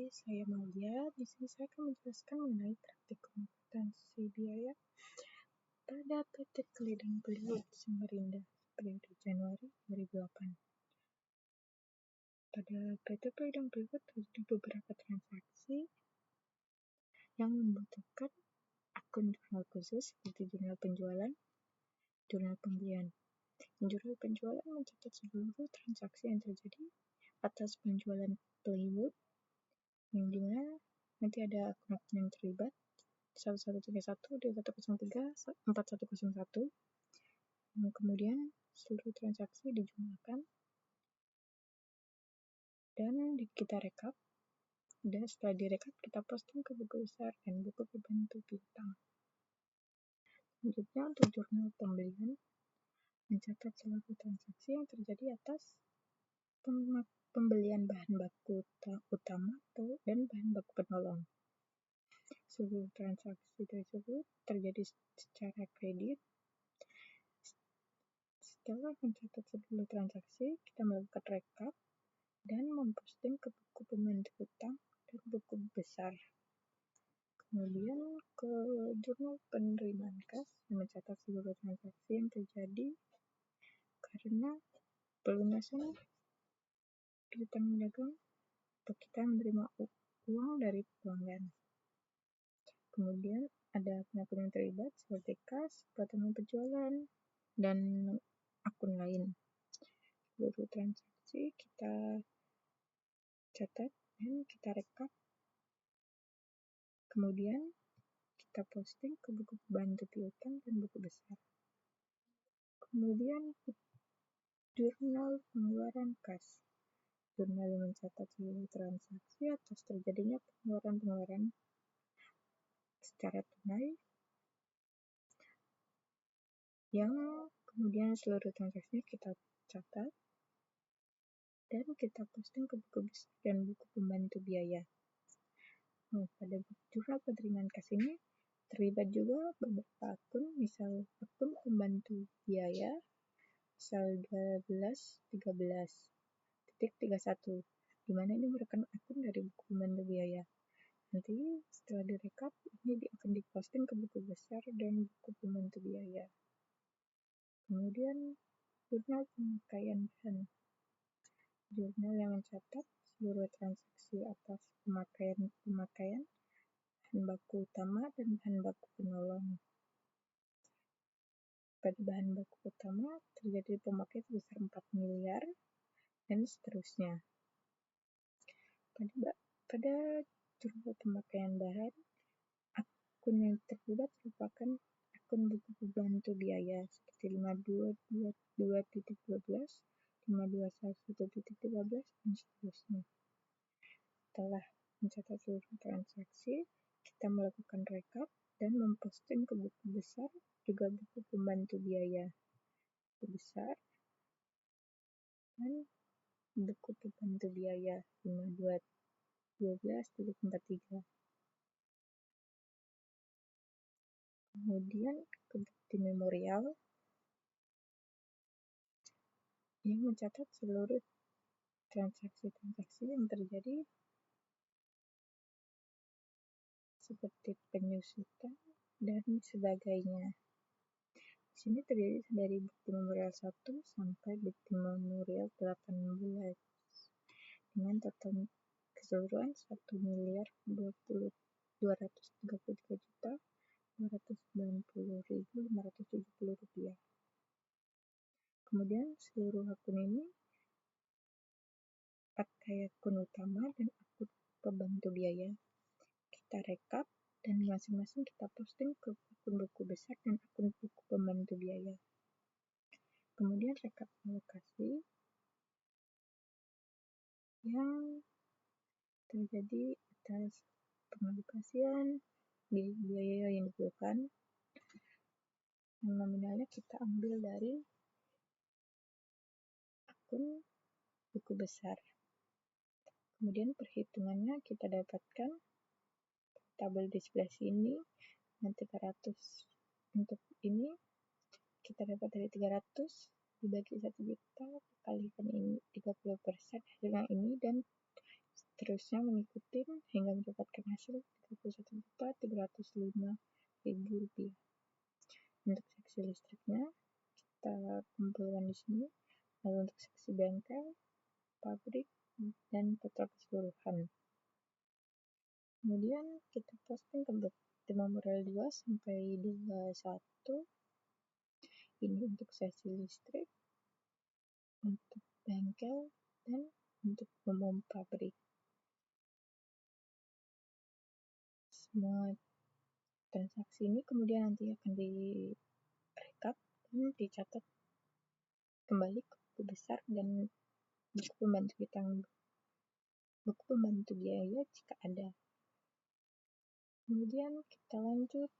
saya Maulia. Di sini saya akan menjelaskan mengenai praktik kompetensi biaya pada PT Keli dan Peliwut Samarinda periode Januari 2008. Pada PT Keli dan Peliwut terjadi beberapa transaksi yang membutuhkan akun jurnal khusus seperti jurnal penjualan, jurnal pembelian. Jurnal penjualan mencatat seluruh transaksi yang terjadi atas penjualan Peliwut, yang dimana nanti ada akun-akun yang terlibat 1131, 2103, 4101. Kemudian seluruh transaksi dijumlahkan dan kita rekap, dan setelah direkap kita posting ke buku besar dan buku pembantu piutang. Selanjutnya untuk jurnal pembelian mencatat seluruh transaksi yang terjadi atas pembelian bahan baku utama dan bahan baku penolong. Seluruh transaksi tersebut terjadi secara kredit. Setelah mencatat seluruh transaksi, kita melakukan rekap dan memposting ke buku pembantu utang dan buku besar. Kemudian ke jurnal penerimaan kas yang mencatat seluruh transaksi yang terjadi karena pelunasan piutang dagang atau kita menerima uang dari pelanggan. Kemudian ada akun-akun yang terlibat seperti kas, potongan penjualan, dan akun lain. Seluruh transaksi kita catat dan kita rekap. Kemudian kita posting ke buku pembantu piutang dan buku besar. Kemudian jurnal pengeluaran kas. Jurnal yang mencatat seluruh transaksi atas terjadinya pengeluaran secara tunai yang kemudian seluruh transaksinya kita catat dan kita posting ke buku besar dan buku pembantu biaya. Pada jurnal penerimaan kas ini terlibat juga beberapa akun, misal akun pembantu biaya misal 1213.31, di mana ini merupakan akun dari buku pembantu biaya. Nanti setelah direkap, ini akan diposting ke buku besar dan buku pembantu biaya. Kemudian jurnal pemakaian bahan. Jurnal yang mencatat seluruh transaksi atas pemakaian bahan baku utama dan bahan baku penolong. Pada bahan baku utama terjadi pemakaian sebesar 4 miliar dan seterusnya. Pada jurnal pemakaian bahan, akun yang terlibat merupakan akun buku pembantu biaya seperti 522.12, 521.13, dan seterusnya. Setelah mencatat seluruh transaksi, kita melakukan rekap dan memposting ke buku besar, juga buku pembantu biaya, buku besar, dan buku pembantu biaya 5212.43. Kemudian ke bukti memorial yang mencatat seluruh transaksi-transaksi yang terjadi seperti penyusutan dan sebagainya. Di sini terdiri dari bukti memorial 1 sampai bukti memorial 18 dengan total keseluruhan 1.233.290.570 rupiah. Kemudian seluruh akun ini pakai akun utama dan akun pembantu biaya. Kita rekap dan masing-masing kita posting ke akun buku besar dan akun buku pembantu biaya. Kemudian rekap alokasi yang terjadi atas pengalokasian biaya yang diperlukan. Nominalnya kita ambil dari akun buku besar. Kemudian perhitungannya kita dapatkan tabel di sebelah sini. Nanti 300 untuk ini kita dapat dari 300 dibagi 1 juta dikalikan ini 30% hasilnya ini, dan seterusnya mengikuti hingga mendapatkan hasil Rp31.305.000. Untuk seksi listriknya kita kumpulkan di sini. Lalu untuk seksi bengkel, pabrik, dan total keseluruhan. Kemudian kita posting ke Temamorel 2 sampai 21. Ini untuk seksi listrik, untuk bengkel, dan untuk umum pabrik. Semua transaksi ini kemudian nanti akan direkap dan dicatat kembali ke buku besar dan buku pembantu biaya jika ada. Kemudian kita lanjut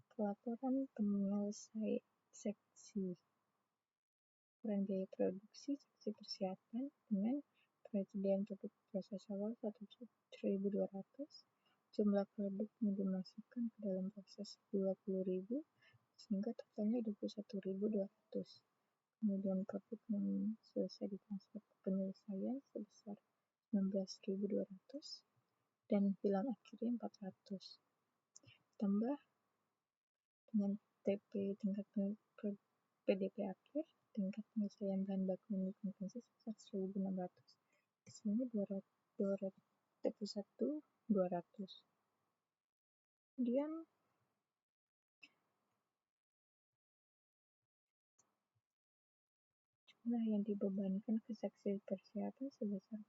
ke laporan penyelesai seksi. Laporan biaya produksi seksi persiapan dengan penyediaan produk proses awal 1.200, jumlah produk yang dimasukkan ke dalam proses 20.000, sehingga totalnya 21.200. Kemudian produk yang selesai ditransfer ke penyelesaian sebesar 19.200 dan bilang akhirnya 400. Tambah dengan TP tingkat PDP akhir, tingkat penyelesaian bahan baku yang dikonsumsi sebesar 1.600. Di sini 221.200. Kemudian jumlah yang dibebankan ke seksi persiapan sebesar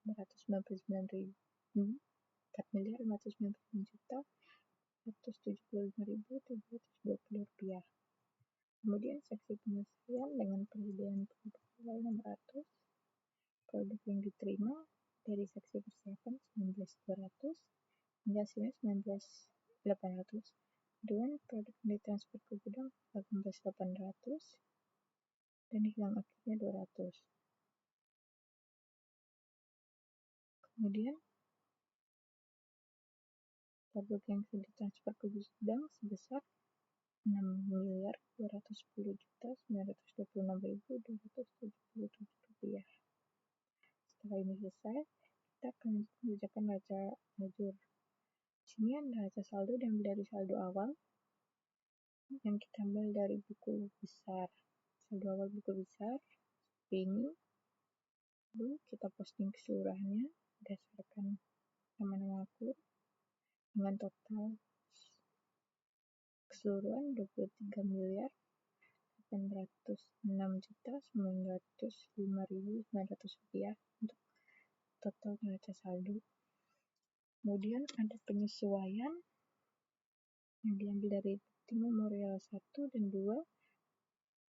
4.599.175.720 rupiah. Kemudian seksi penyelesaian dengan penyediaan produk awal 600, produk yang diterima dari seksi persiapan 19.200 hingga hasilnya 19.800. Kemudian produk yang ditransfer ke gudang 18.800 dan hilang akhirnya 200. Kemudian produk yang ditransfer ke gudang sebesar 6.210.926.277 rupiah. Setelah ini selesai, kita akan mengerjakan raca lajur. Di sini ada raca saldo dan dari saldo awal yang kita ambil dari buku besar. Saldo awal buku besar seperti ini. Lalu kita posting keseluruhannya berdasarkan nama-nama akun dengan total keseluruhan 23.806.905.900 rupiah untuk total neraca saldo. Kemudian ada penyesuaian yang diambil dari Temamorel 1 dan 2,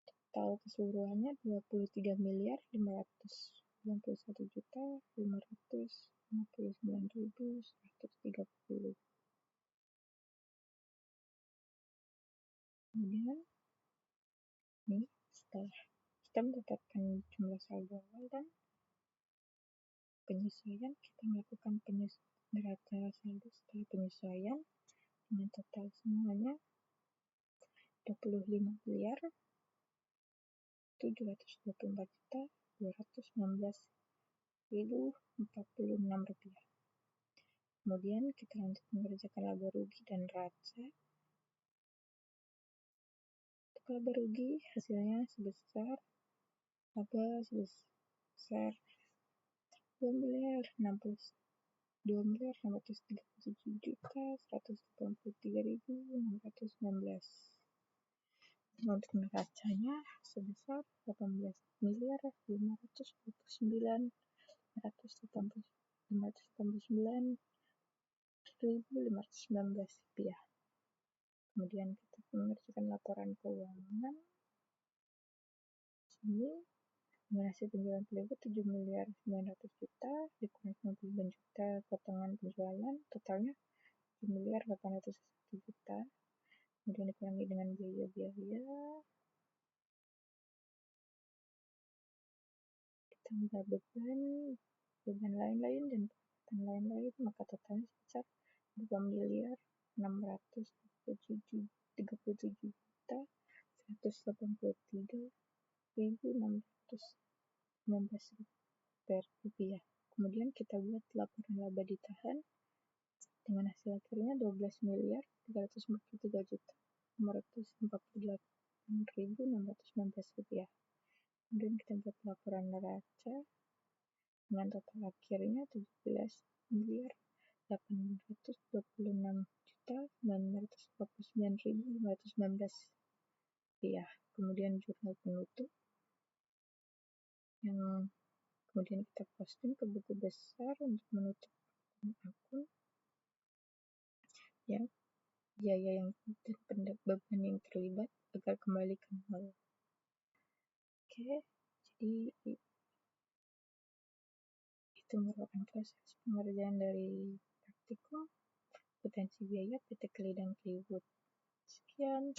total keseluruhannya 23.591.559.130. Kemudian nih, setelah kita mendapatkan jumlah saldo awal dan penyesuaian, kita melakukan neraca saldo setelah penyesuaian dengan total semuanya 25.724.219.046 rupiah. Kemudian kita lanjut mengerjakan laba rugi dan raca. Untuk laba rugi hasilnya sebesar 2.637.183.619. Untuk neracanya sebesar 18.589.519 rupiah. Kemudian kita mengerjakan laporan keuangan. Sini dengan hasil penjualan peliku 7.900.000.000 dikurang 99 juta potongan penjualan, totalnya 7.801.000.000. Kemudian dikurangi dengan biaya-biaya, ditambah beban lain-lain dan pendapatan lain-lain, maka totalnya sebesar 2.637.183.619 rupiah. Kemudian kita buat ditahan dengan hasil akhirnya 12.343.548.619 rupiah. Kemudian kita buat laporan neraca dengan total akhirnya 17.826.949.519 rupiah. Kemudian jurnal penutup yang kemudian kita posting ke buku besar untuk menutup akun yang biaya yang dan beban yang terlibat agar kembali ke nol. Oke, jadi itu merupakan proses pengerjaan dari praktikum potensi biaya PT Keli dan Kliwood. Sekian.